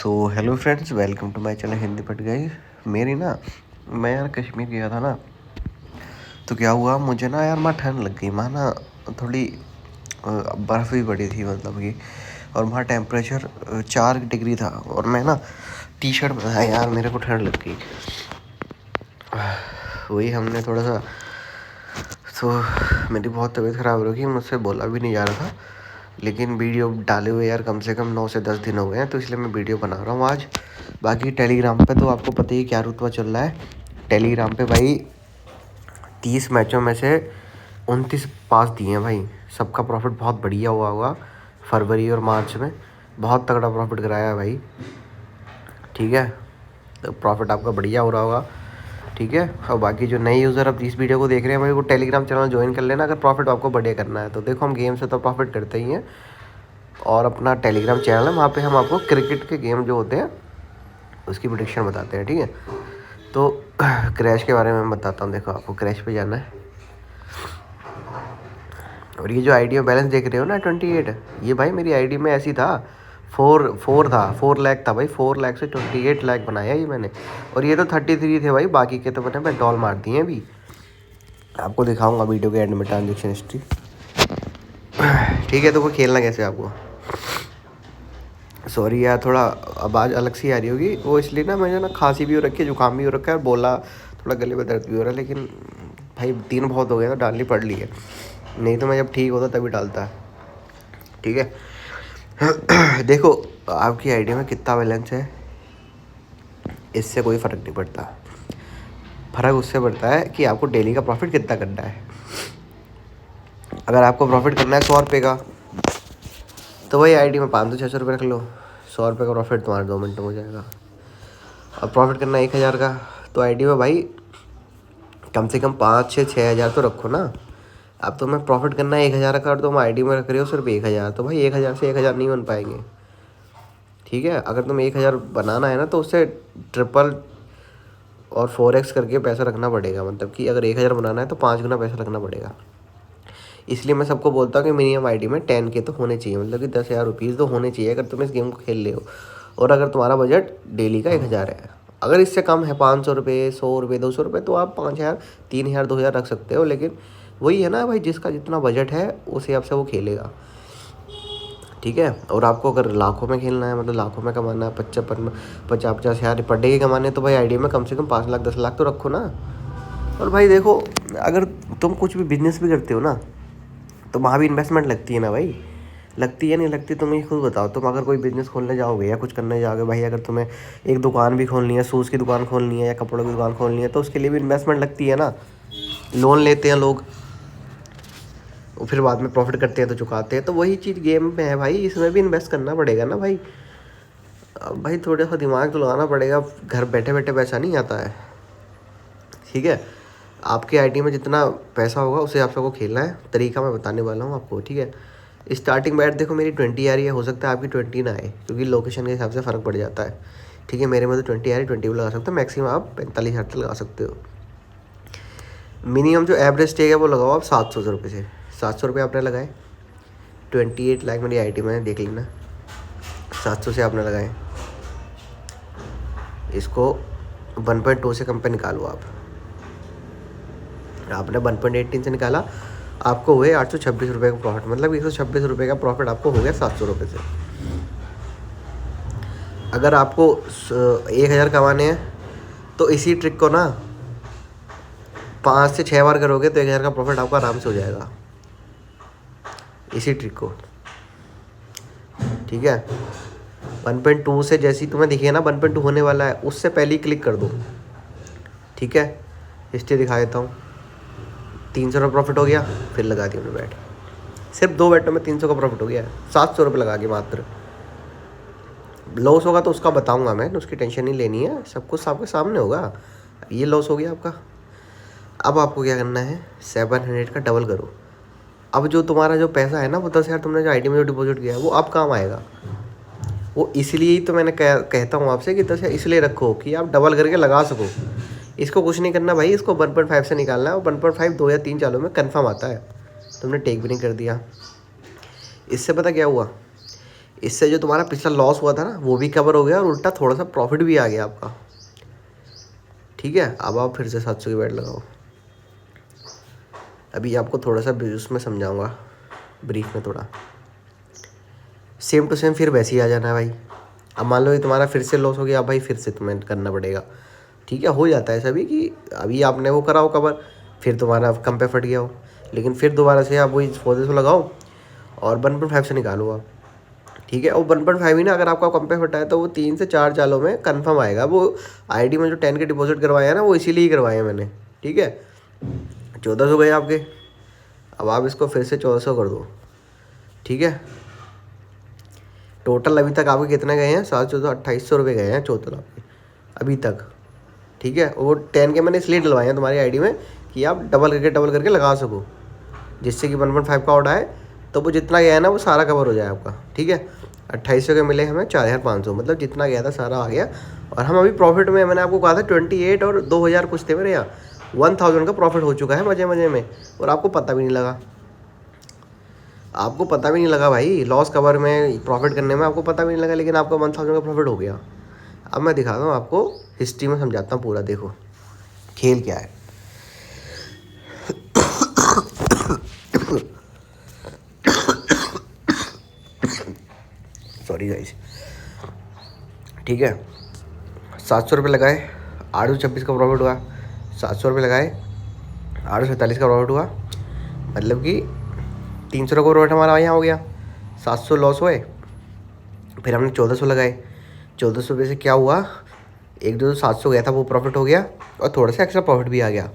तो hello friends, welcome to my channel Hindi पट गई। मेरी ना मैं यार कश्मीर गया था ना, तो क्या हुआ मुझे ना यार वहाँ ठंड लग गई। वहाँ ना थोड़ी बर्फ़ भी पड़ी थी मतलब कि, और वहाँ टेम्परेचर 4 डिग्री था। और मैं ना टी शर्ट में था यार, मेरे को ठंड लग गई। वही हमने थोड़ा सा, तो मेरी बहुत तबीयत ख़राब हो गई, मुझसे बोला भी नहीं जा रहा था। लेकिन वीडियो डाले हुए यार कम से कम 9 से 10 दिन हो गए हैं, तो इसलिए मैं वीडियो बना रहा हूँ आज। बाकी टेलीग्राम पे तो आपको पता ही क्या रुतबा चल रहा है। टेलीग्राम पे भाई 30 मैचों में से 29 पास दिए हैं भाई। सबका प्रॉफिट बहुत बढ़िया हुआ होगा। फरवरी और मार्च में बहुत तगड़ा प्रॉफिट कराया है भाई। ठीक है, तो प्रॉफिट आपका बढ़िया हो रहा होगा। ठीक है, और बाकी जो नए यूज़र अब इस वीडियो को देख रहे हैं भाई, वो टेलीग्राम चैनल ज्वाइन कर लेना अगर प्रॉफिट आपको बढ़िया करना है तो। देखो हम गेम से तो प्रॉफिट करते ही हैं, और अपना टेलीग्राम चैनल है, वहाँ पे हम आपको क्रिकेट के गेम जो होते हैं उसकी प्रेडिक्शन बताते हैं। ठीक है, तो क्रैश के बारे में मैं बताता हूँ। देखो आपको क्रैश पे जाना है, और ये जो आईडी में बैलेंस देख रहे हो ना 28, ये भाई मेरी आईडी में ऐसी था। 4 लाख था भाई। 4 लाख से 28 लाख बनाया ये मैंने। और ये तो 33 थे भाई, बाकी के तो मैंने डॉल मार दिए अभी। आपको दिखाऊंगा वीडियो के एंड में ट्रांजेक्शन हिस्ट्री। ठीक है, तो वो खेलना कैसे आपको, सॉरी यार थोड़ा आवाज़ अलग सी आ रही होगी, वो इसलिए ना मुझे ना खांसी भी हो रखी है, जुकाम भी हो रखा है, और बोला थोड़ा गले में दर्द भी हो रहा है। लेकिन भाई दिन बहुत हो गया तो डालनी पड़ रही है, नहीं तो मैं जब ठीक होता तभी डालता है। ठीक है देखो आपकी आईडी में कितना बैलेंस है, इससे कोई फ़र्क नहीं पड़ता। फ़र्क उससे पड़ता है कि आपको डेली का प्रॉफिट कितना करना है। अगर आपको प्रॉफिट करना है 100 रुपये का, तो भाई आईडी में 500-600 रुपये रख लो। 100 रुपये का प्रॉफिट तुम्हारे 2 मिनट में हो जाएगा। और प्रॉफिट करना 1000 का, तो आईडी में भाई कम से कम 5-6 हज़ार तो रखो ना। अब तुम्हें प्रॉफिट करना है 1000 का, और तुम आईडी में रख रहे हो सिर्फ 1000, तो भाई 1000 से 1000 नहीं बन पाएंगे। ठीक है, अगर तुम 1000 बनाना है ना, तो उससे ट्रिपल और 4x करके पैसा रखना पड़ेगा। मतलब कि अगर 1000 बनाना है तो 5 गुना पैसा रखना पड़ेगा। इसलिए मैं सबको बोलता हूँ कि मिनिमम आईडी में 10 के तो होने चाहिए, मतलब कि 10,000 रुपीज़ तो होने चाहिए अगर तुम इस गेम को खेल रहे हो। और अगर तुम्हारा बजट डेली का 1000 है, अगर इससे कम है 500 रुपये, 100 रुपये, 200 रुपये, तो आप 5000, 3000, 2000 रख सकते हो। लेकिन वही है ना भाई, जिसका जितना बजट है उस हिसाब से वो खेलेगा। ठीक है, और आपको अगर लाखों में खेलना है, मतलब लाखों में कमाना है, 50-50 हज़ार पर डे के कमाने, तो भाई आईडी में कम से कम 5 लाख 10 लाख तो रखो ना। और भाई देखो, अगर तुम कुछ भी बिजनेस भी करते हो ना, तो वहाँ भी इन्वेस्टमेंट लगती है ना भाई। लगती है नहीं लगती, तुम ही खुद बताओ। तुम अगर कोई बिज़नेस खोलने जाओगे या कुछ करने जाओगे भाई, अगर तुम्हें एक दुकान भी खोलनी है, शूज़ की दुकान खोलनी है या कपड़ों की दुकान खोलनी है, तो उसके लिए भी इन्वेस्टमेंट लगती है ना। लोन लेते हैं लोग, और फिर बाद में प्रॉफिट करते हैं तो चुकाते हैं। तो वही चीज़ गेम में है भाई, इसमें भी इन्वेस्ट करना पड़ेगा ना भाई। अब भाई थोड़ा सा दिमाग तो लगाना पड़ेगा, घर बैठे बैठे पैसा नहीं आता है। ठीक है, आपके आईडी में जितना पैसा होगा उसे आप सबको खेलना है। तरीका मैं बताने वाला हूँ आपको। ठीक है, स्टार्टिंग बैट देखो मेरी 20 आ रही है, हो सकता है आपकी 20 ना आए, क्योंकि लोकेशन के हिसाब से फ़र्क पड़ जाता है। ठीक है, मेरे में तो 20 आ रही, 20 भी लगा सकते हो। मैक्सिमम आप 45,000 तक लगा सकते हो। मिनिमम जो एवरेज स्टेक है वो लगाओ आप 700 रुपये से। 700 रुपये आपने लगाए, 28 लाख मेरी आईडी में देख लेना। 700 से आपने लगाए, इसको 1.2 से कम पे निकालो आप। आपने 1.18 से निकाला, आपको हुए 826 रुपये का प्रॉफिट। मतलब 126 रुपये का प्रॉफिट आपको हो गया 700 रुपये से। अगर आपको 1000 कमाने हैं, तो इसी ट्रिक को ना 5 से 6 बार करोगे तो 1000 का प्रॉफिट आपका आराम से हो जाएगा, इसी ट्रिक को। ठीक है, 1.2 से जैसी तुम्हें दिखे ना 1.2 होने वाला है, उससे पहले ही क्लिक कर दो। ठीक है, हिस्ट्री दिखा देता हूँ। 300 का प्रॉफिट हो गया, फिर लगा दी हमने बैट। सिर्फ 2 बैटों में 300 का प्रॉफिट हो गया, 700 रुपये लगा के मात्र। लॉस होगा तो उसका बताऊंगा मैं, उसकी टेंशन नहीं लेनी है, सब कुछ आपके सामने होगा। ये लॉस हो गया आपका। अब आपको क्या करना है, 700 का डबल करो। अब जो तुम्हारा जो पैसा है ना, वो 10,000 तुमने जो आईडी में जो डिपॉजिट किया है, वो अब काम आएगा। वो इसलिए ही तो मैंने कहता हूँ आपसे कि 10,000 इसलिए रखो कि आप डबल करके लगा सको। इसको कुछ नहीं करना भाई, इसको 1.5 से निकालना है, और 1.5 2 या 3 चालों में कन्फर्म आता है। तुमने टेक भी नहीं कर दिया। इससे पता क्या हुआ, इससे जो तुम्हारा पिछला लॉस हुआ था ना वो भी कवर हो गया और उल्टा थोड़ा सा प्रॉफिट भी आ गया आपका। ठीक है, अब आप फिर से 700 की बेट लगाओ। अभी आपको थोड़ा सा उसमें समझाऊंगा ब्रीफ में थोड़ा, सेम टू सेम फिर वैसे ही आ जाना है भाई। अब मान लो ये तुम्हारा फिर से लॉस हो गया, अब भाई फिर से तुम्हें करना पड़ेगा। ठीक है, हो जाता है सभी कि अभी आपने वो करा हो कवर, फिर तुम्हारा कम पे फट गया हो, लेकिन फिर दोबारा से आप वही 400 लगाओ और 1.5 से निकालो आप। ठीक है, और 1.5 ही ना, अगर आपका कम पे फटा है तो वो 3 से 4 चालों में कंफर्म आएगा। वो आईडी में जो 10 के डिपॉजिट करवाए हैं ना वो इसीलिए ही करवाए हैं मैंने। ठीक है, 1400 गए आपके, अब आप इसको फिर से 1400 कर दो। ठीक है, टोटल अभी तक आपके कितने गए हैं, 700-2800 रुपये गए हैं टोटल आपके अभी तक। ठीक है, वो 10 के मैंने इसलिए डलवाए हैं तुम्हारी आईडी में कि आप डबल करके लगा सको, जिससे कि 1.5 का ऑर्डर आए तो वो जितना गया है ना वो सारा कवर हो जाए आपका। ठीक है, 2800 के मिले हमें 4500, मतलब जितना गया था सारा आ गया। और हम अभी प्रॉफिट में, मैंने आपको कहा था 28 और 2000 कुछ थे मेरे यहाँ, 1000 का प्रॉफिट हो चुका है मज़े मज़े में, और आपको पता भी नहीं लगा। आपको पता भी नहीं लगा भाई, लॉस कवर में प्रॉफिट करने में आपको पता भी नहीं लगा, लेकिन आपका 1000 का प्रॉफिट हो गया। अब मैं दिखाता हूँ आपको, हिस्ट्री में समझाता हूँ पूरा, देखो खेल क्या है। Sorry guys. ठीक है, 700 रुपये लगाए, 826 का प्रॉफिट हुआ। 700 रुपये लगाए, 847 का प्रॉफिट हुआ, मतलब कि 300 का प्रॉफिट हमारा यहाँ हो गया। 700 लॉस हुए, फिर हमने 1400 लगाए। 1400 रुपये से क्या हुआ, एक जो 700 गया था वो प्रॉफिट हो गया और थोड़ा सा एक्स्ट्रा प्रॉफिट भी आ गया।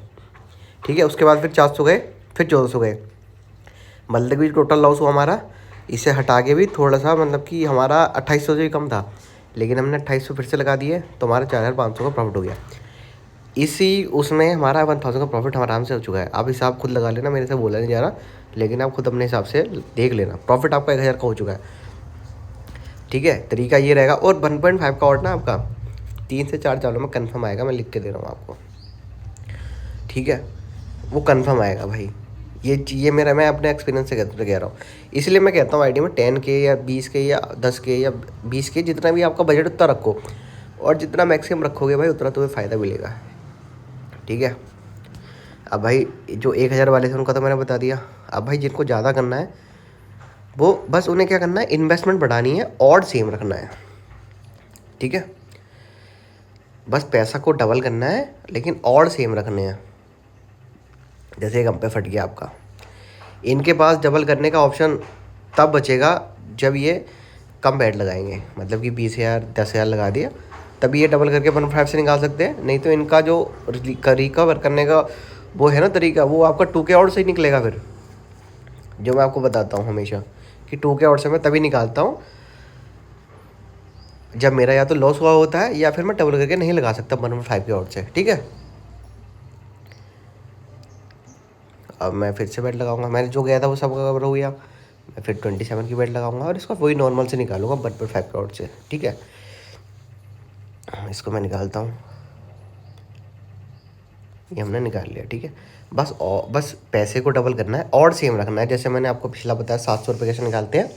ठीक है, उसके बाद फिर 400 गए, फिर 1400 गए, मतलब कि टोटल लॉस हुआ हमारा, इसे हटा के भी थोड़ा सा, मतलब कि हमारा 2800 से भी कम था, लेकिन हमने 2800 फिर से लगा दिए तो हमारा 4500 का प्रॉफिट हो गया। इसी उसमें हमारा 1000 का प्रॉफिट आराम से हो चुका है। आप हिसाब खुद लगा लेना, मेरे से बोला नहीं जा रहा, लेकिन आप खुद अपने हिसाब से देख लेना, प्रॉफिट आपका 1000 का हो चुका है। ठीक है, तरीका ये रहेगा। और 1.5 का ऑर्डर ना आपका 3 से 4 चालों में कन्फर्म आएगा, मैं लिख के दे रहा हूँ आपको। ठीक है, वो कन्फर्म आएगा भाई, ये मेरा, मैं अपने एक्सपीरियंस से कह रहा हूँ। इसलिए मैं कहता हूँ आईडी में 10 के या 20 के या 10 के या 20 के, जितना भी आपका बजट उतना रखो, और जितना मैक्सिमम रखोगे भाई उतना तुम्हें फ़ायदा मिलेगा। ठीक है, अब भाई जो 1000 वाले थे उनका तो मैंने बता दिया। अब भाई जिनको ज़्यादा करना है वो बस उन्हें क्या करना है, इन्वेस्टमेंट बढ़ानी है, ऑड सेम रखना है। ठीक है, बस पैसा को डबल करना है, लेकिन ऑड सेम रखने हैं। जैसे एक हम पे फट गया आपका, इनके पास डबल करने का ऑप्शन तब बचेगा जब ये कम बेट लगाएंगे, मतलब कि 20,000 10,000 लगा दिया, तभी ये डबल करके 1.5 से निकाल सकते हैं। नहीं तो इनका जो रिकवर करने का वो है ना तरीका, वो आपका 2 के आउट से ही निकलेगा फिर, जो मैं आपको बताता हूँ हमेशा कि 2 के आउट से मैं तभी निकालता हूँ जब मेरा या तो लॉस हुआ होता है या फिर मैं डबल करके नहीं लगा सकता 1.5 के आउट से। ठीक है, अब मैं फिर से बेट लगाऊंगा, मैंने जो गया था वो सब कवर हो गया, मैं फिर 27 की बेट लगाऊंगा और इसको वही नॉर्मल से निकालूंगा 1.5 के आउट से। ठीक है, इसको मैं निकालता हूँ, ये हमने निकाल लिया। ठीक है, बस पैसे को डबल करना है, और सेम रखना है। जैसे मैंने आपको पिछला बताया 700 रुपये कैसे निकालते हैं,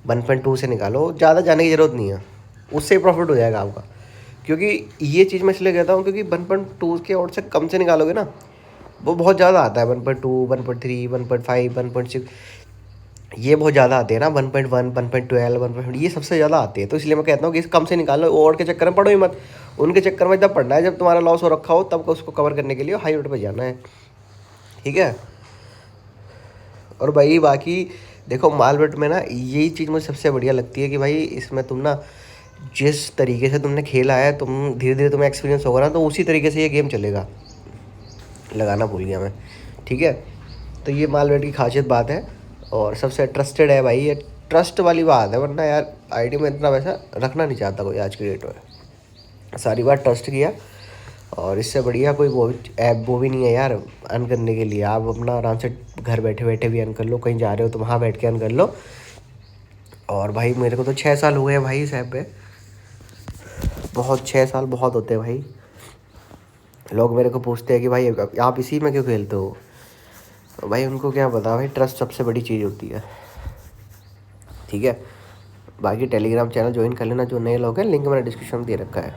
1.2 से निकालो, ज़्यादा जाने की ज़रूरत नहीं है, उससे ही प्रॉफिट हो जाएगा आपका। क्योंकि ये चीज़ मैं इसलिए कहता हूँ क्योंकि 1.2 के और से कम से निकालोगे ना वो बहुत ज़्यादा आता है, 1.2, 1.3, 1.5, 1.6, ये बहुत ज़्यादा आते हैं ना, 1.1, 1.12, 1. ये सबसे ज़्यादा आते हैं। तो इसलिए मैं कहता हूँ कि इस कम से निकालो, और के चक्कर में पड़ो ही मत। उनके चक्कर में जब पढ़ना है जब तुम्हारा लॉस हो रखा हो, तब उसको कवर करने के लिए हाई रेट पर जाना है। ठीक है, और भाई बाकी देखो मालबेट में ना यही चीज़ मुझे सबसे बढ़िया लगती है कि भाई इसमें तुम ना जिस तरीके से तुमने खेला है, तुम धीरे धीरे तुम्हें एक्सपीरियंस होगा ना, तो उसी तरीके से ये गेम चलेगा। लगाना भूल गया मैं। ठीक है, तो ये मालबेट की खासियत बात है, और सबसे ट्रस्टेड है भाई, ये ट्रस्ट वाली बात है, वरना यार आईडी में इतना पैसा रखना नहीं चाहता कोई आज की डेट में। सारी बात ट्रस्ट किया, और इससे बढ़िया कोई वो ऐप वो भी नहीं है यार अर्न करने के लिए। आप अपना आराम से घर बैठे बैठे भी अर्न कर लो, कहीं जा रहे हो तो वहाँ बैठ के अर्न कर लो। और भाई मेरे को तो 6 साल हुए हैं भाई इस ऐप पे, बहुत 6 साल बहुत होते हैं भाई। लोग मेरे को पूछते हैं कि भाई आप इसी में क्यों खेलते हो, तो भाई उनको क्या पता भाई, ट्रस्ट सबसे बड़ी चीज़ होती है। ठीक है, बाकी टेलीग्राम चैनल ज्वाइन कर लेना जो नए लोग हैं, लिंक मैंने डिस्क्रिप्शन में दे रखा है।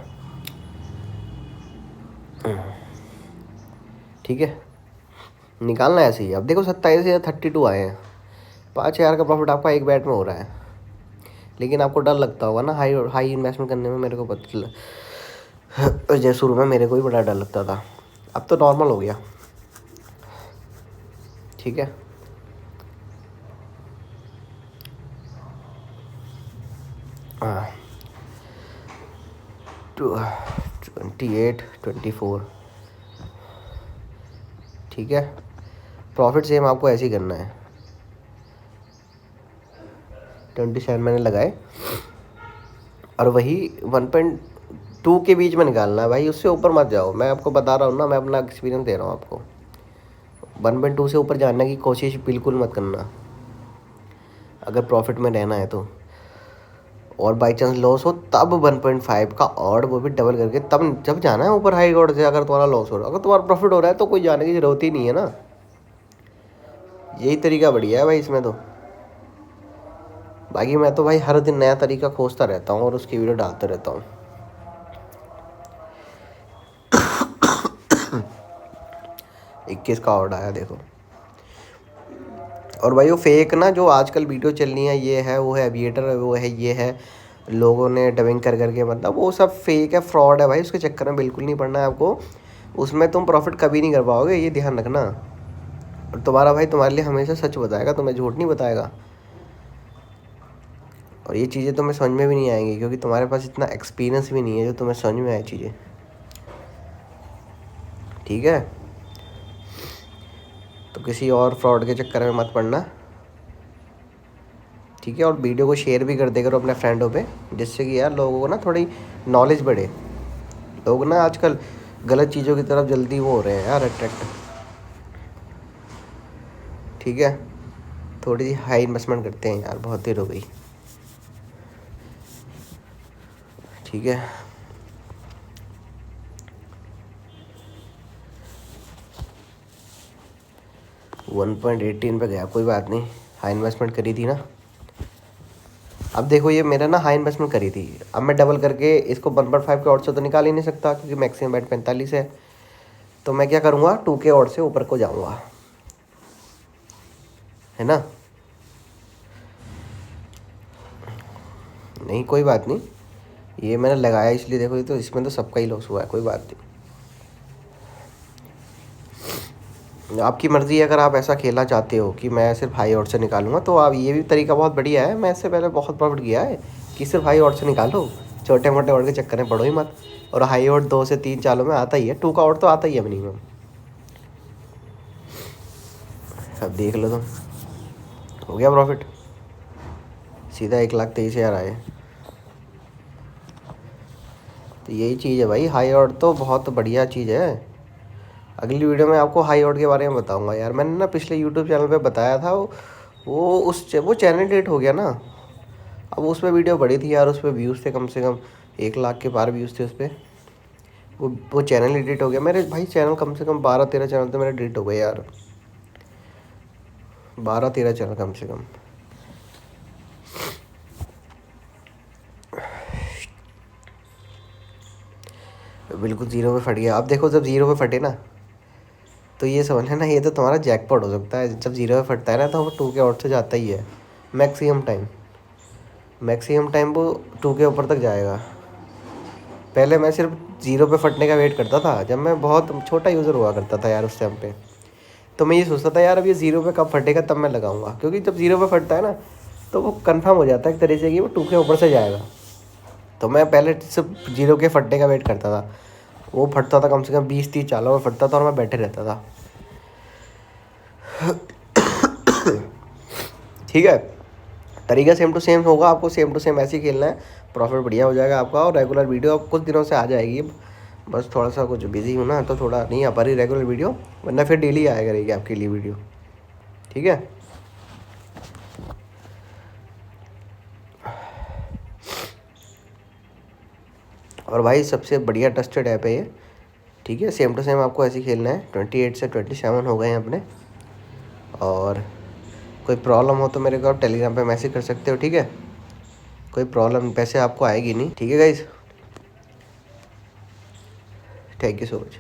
ठीक है, निकालना है ऐसे ही। अब देखो 27,032 आए हैं, 5,000 का प्रॉफिट आपका एक बैट में हो रहा है। लेकिन आपको डर लगता होगा ना हाई हाई इन्वेस्टमेंट करने में, मेरे को पता चला। जैसे शुरू में मेरे को भी बड़ा डर लगता था, अब तो नॉर्मल हो गया। ठीक है, हाँ 28, 24। ठीक है, प्रॉफिट सेम आपको ऐसे ही करना है। 27 मैंने लगाए और वही 1.2 के बीच में निकालना है भाई, उससे ऊपर मत जाओ। मैं आपको बता रहा हूँ ना, मैं अपना एक्सपीरियंस दे रहा हूँ आपको। 1.2 से ऊपर जाने की कोशिश बिल्कुल मत करना अगर प्रॉफिट में रहना है तो। और बाई चांस लॉस हो तब 1.5 का और वो भी डबल करके तब जब जाना है ऊपर हाई ऑर्डर से। अगर तुम्हारा लॉस हो रहा है, अगर तुम्हारा प्रॉफिट हो रहा है तो कोई जाने की ज़रूरत ही नहीं है ना। यही तरीका बढ़िया है भाई इसमें तो। बाकी मैं तो भाई हर दिन नया तरीका खोजता रहता हूँ और उसकी वीडियो डालता रहता हूँ। 21 का ऑर्डर आया देखो। और भाई वो फेक ना जो आजकल वीडियो चल रही है, ये है वो है एविएटर, वो है ये है, लोगों ने डबिंग कर करके, मतलब वो सब फेक है, फ्रॉड है भाई। उसके चक्कर में बिल्कुल नहीं पड़ना है आपको। उसमें तुम प्रॉफिट कभी नहीं कर पाओगे, ये ध्यान रखना। और तुम्हारा भाई तुम्हारे लिए हमेशा सच बताएगा, तुम्हें झूठ नहीं बताएगा। और ये चीज़ें तुम्हें समझ में भी नहीं आएंगी क्योंकि तुम्हारे पास इतना एक्सपीरियंस भी नहीं है जो तुम्हें समझ में आए चीज़ें। ठीक है, तो किसी और फ्रॉड के चक्कर में मत पड़ना। ठीक है, और वीडियो को शेयर भी कर दे करो अपने फ्रेंडों पे, जिससे कि यार लोगों को ना थोड़ी नॉलेज बढ़े। लोग ना आजकल गलत चीज़ों की तरफ जल्दी वो हो रहे हैं यार, अट्रैक्ट। ठीक है, थोड़ी सी हाई इन्वेस्टमेंट करते हैं यार, बहुत देर हो गई। ठीक है, वन 1.18 पे गया, कोई बात नहीं, हाई इन्वेस्टमेंट करी थी ना। अब देखो ये मेरा ना हाई इन्वेस्टमेंट करी थी, अब मैं डबल करके इसको 1.5 के ऑर्ड से तो निकाल ही नहीं सकता क्योंकि मैक्सिमम बैट 45 है। तो मैं क्या करूँगा, 2 के ऑर्ड से ऊपर को जाऊँगा, है ना। नहीं कोई बात नहीं, ये मैंने लगाया इसलिए देखो, ये तो इसमें तो सबका ही लॉस हुआ है, कोई बात नहीं। आपकी मर्ज़ी है, अगर आप ऐसा खेलना चाहते हो कि मैं सिर्फ हाई ऑर्ड से निकालूंगा तो आप, ये भी तरीका बहुत बढ़िया है। मैं इससे पहले बहुत प्रॉफिट किया है कि सिर्फ हाई ऑर्ड से निकालो, छोटे मोटे ऑर्ड के चक्कर में पड़ो ही मत। और हाई ऑर्ड 2 से 3 चालों में आता ही है, 2 का ऑर्ड तो आता ही है मिनिमम। अब देख लो तुम, हो गया प्रॉफिट, सीधा 1,23,000 आए। तो यही चीज़ है भाई, हाई ऑर्ड तो बहुत बढ़िया चीज़ है। अगली वीडियो में आपको हाई ऑर्ड के बारे में बताऊंगा यार। मैंने ना पिछले यूट्यूब चैनल पे बताया था, वो चैनल डिलीट हो गया ना। अब उस पर वीडियो बड़ी थी यार, उस पर व्यूज़ थे कम से कम 1 लाख के पार व्यूज़ थे उस पर। वो चैनल डिलीट हो गया मेरे भाई। चैनल कम से कम 12-13 चैनल तो मेरे डिलीट हो गए यार, 12-13 चैनल कम से कम। बिल्कुल ज़ीरो पे फट गया। अब देखो जब ज़ीरो पे फटे ना तो ये समझ लेना ये तो तुम्हारा जैकपॉट हो सकता है। जब ज़ीरो पे फटता है ना तो वो 2 के आउट से जाता ही है। मैक्सिमम टाइम वो 2 के ऊपर तक जाएगा। पहले मैं सिर्फ ज़ीरो पे फटने का वेट करता था, जब मैं बहुत छोटा यूज़र हुआ करता था यार उस टाइम पे। तो मैं ये सोचता था यार अब ये ज़ीरो पे कब फटेगा तब मैं लगाऊंगा, क्योंकि जब ज़ीरो पे फटता है ना तो वो कंफर्म हो जाता है एक तरीके से कि वो 2 के ऊपर से जाएगा। तो मैं पहले सिर्फ ज़ीरो के फटने का वेट करता था। वो फटता था कम से कम 20-30 चालों में फटता था और मैं बैठे रहता था। ठीक है, तरीका सेम टू सेम होगा, आपको सेम टू सेम ऐसे ही खेलना है, प्रॉफिट बढ़िया हो जाएगा आपका। और रेगुलर वीडियो अब कुछ दिनों से आ जाएगी। बस थोड़ा सा कुछ बिजी हूँ ना तो थोड़ा नहीं आ पा रही रेगुलर वीडियो, वरना फिर डेली आया करेगी आपके लिए वीडियो। ठीक है, और भाई सबसे बढ़िया ट्रस्टेड ऐप है ये। ठीक है, सेम टू सेम आपको ऐसे ही खेलना है। 28 से 27 हो गए हैं अपने। और कोई प्रॉब्लम हो तो मेरे को आप टेलीग्राम पे मैसेज कर सकते हो। ठीक है, कोई प्रॉब्लम पैसे आपको आएगी नहीं, ठीक है guys. Thank you so much.